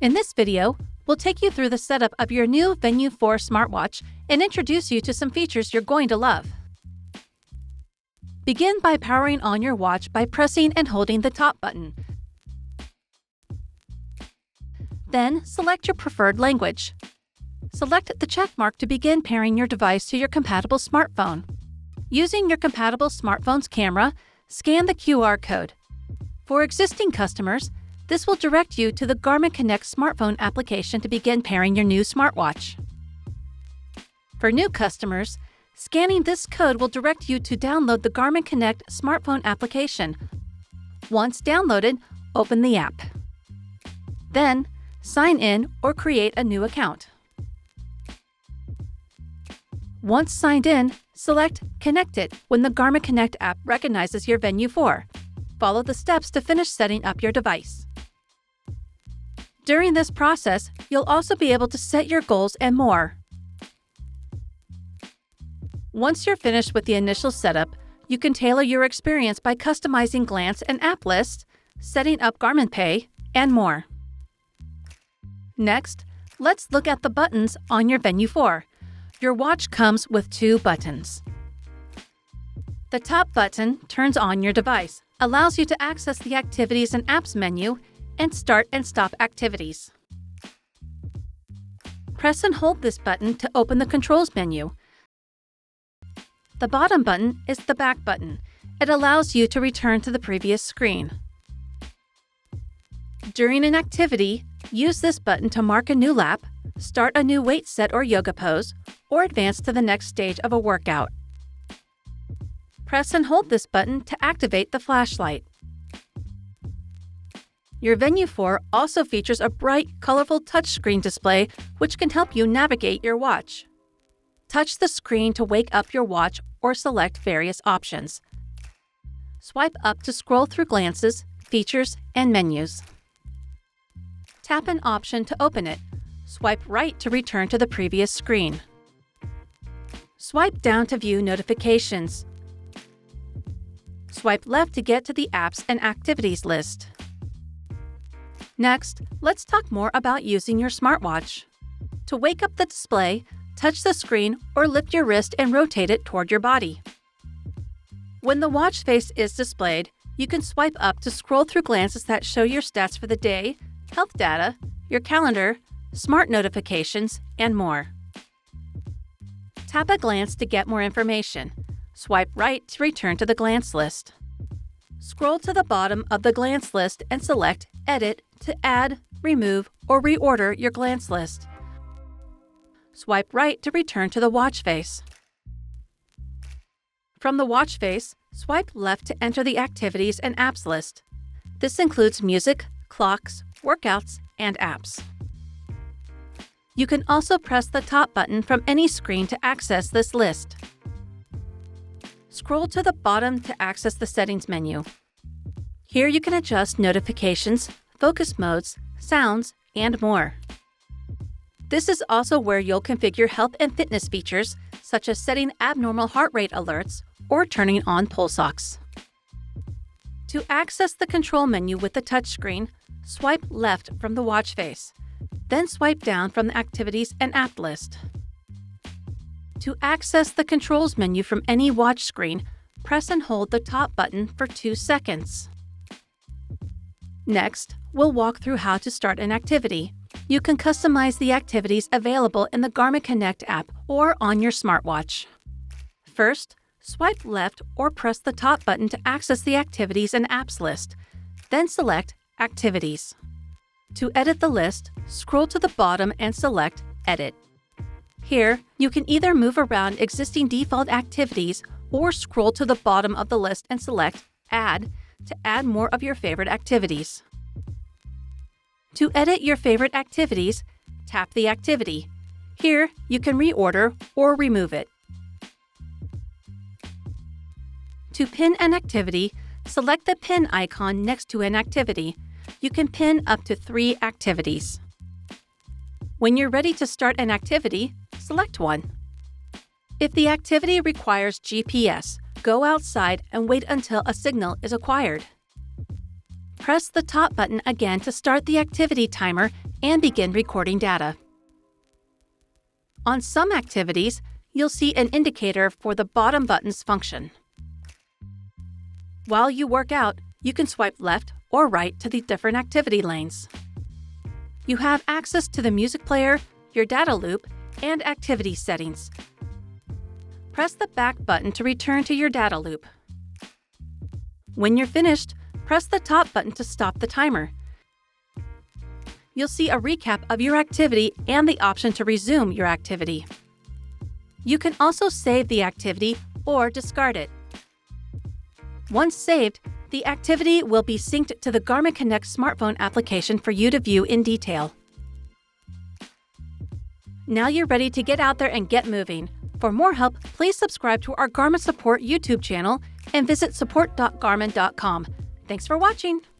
In this video, we'll take you through the setup of your new Venu 4 smartwatch and introduce you to some features you're going to love. Begin by powering on your watch by pressing and holding the top button. Then, select your preferred language. Select the check mark to begin pairing your device to your compatible smartphone. Using your compatible smartphone's camera, scan the QR code. For existing customers, this will direct you to the Garmin Connect smartphone application to begin pairing your new smartwatch. For new customers, scanning this code will direct you to download the Garmin Connect smartphone application. Once downloaded, open the app. Then, sign in or create a new account. Once signed in, select Connected when the Garmin Connect app recognizes your Venu 4. Follow the steps to finish setting up your device. During this process, you'll also be able to set your goals and more. Once you're finished with the initial setup, you can tailor your experience by customizing glance and app lists, setting up Garmin Pay, and more. Next, let's look at the buttons on your Venu 4. Your watch comes with two buttons. The top button turns on your device, allows you to access the Activities and Apps menu, and start and stop activities. Press and hold this button to open the Controls menu. The bottom button is the back button. It allows you to return to the previous screen. During an activity, use this button to mark a new lap, start a new weight set or yoga pose, or advance to the next stage of a workout. Press and hold this button to activate the flashlight. Your Venu 4 also features a bright, colorful touchscreen display which can help you navigate your watch. Touch the screen to wake up your watch or select various options. Swipe up to scroll through glances, features, and menus. Tap an option to open it. Swipe right to return to the previous screen. Swipe down to view notifications. Swipe left to get to the Apps and Activities list. Next, let's talk more about using your smartwatch. To wake up the display, touch the screen or lift your wrist and rotate it toward your body. When the watch face is displayed, you can swipe up to scroll through glances that show your stats for the day, health data, your calendar, smart notifications, and more. Tap a glance to get more information. Swipe right to return to the glance list. Scroll to the bottom of the glance list and select Edit to add, remove, or reorder your glance list. Swipe right to return to the watch face. From the watch face, swipe left to enter the Activities and Apps list. This includes music, clocks, workouts, and apps. You can also press the top button from any screen to access this list. Scroll to the bottom to access the Settings menu. Here you can adjust notifications, focus modes, sounds, and more. This is also where you'll configure health and fitness features, such as setting abnormal heart rate alerts or turning on pulse ox. To access the control menu with the touchscreen, swipe left from the watch face. Then swipe down from the Activities and App list. To access the Controls menu from any watch screen, press and hold the top button for 2 seconds. Next, we'll walk through how to start an activity. You can customize the activities available in the Garmin Connect app or on your smartwatch. First, swipe left or press the top button to access the Activities and Apps list. Then select Activities. To edit the list, scroll to the bottom and select Edit. Here, you can either move around existing default activities or scroll to the bottom of the list and select Add to add more of your favorite activities. To edit your favorite activities, tap the activity. Here, you can reorder or remove it. To pin an activity, select the pin icon next to an activity. You can pin up to 3 activities. When you're ready to start an activity, select one. If the activity requires GPS, go outside and wait until a signal is acquired. Press the top button again to start the activity timer and begin recording data. On some activities, you'll see an indicator for the bottom button's function. While you work out, you can swipe left or right to the different activity lanes. You have access to the music player, your data loop, and activity settings. Press the back button to return to your data loop. When you're finished, press the top button to stop the timer. You'll see a recap of your activity and the option to resume your activity. You can also save the activity or discard it. Once saved, the activity will be synced to the Garmin Connect smartphone application for you to view in detail. Now you're ready to get out there and get moving. For more help, please subscribe to our Garmin Support YouTube channel and visit support.garmin.com. Thanks for watching!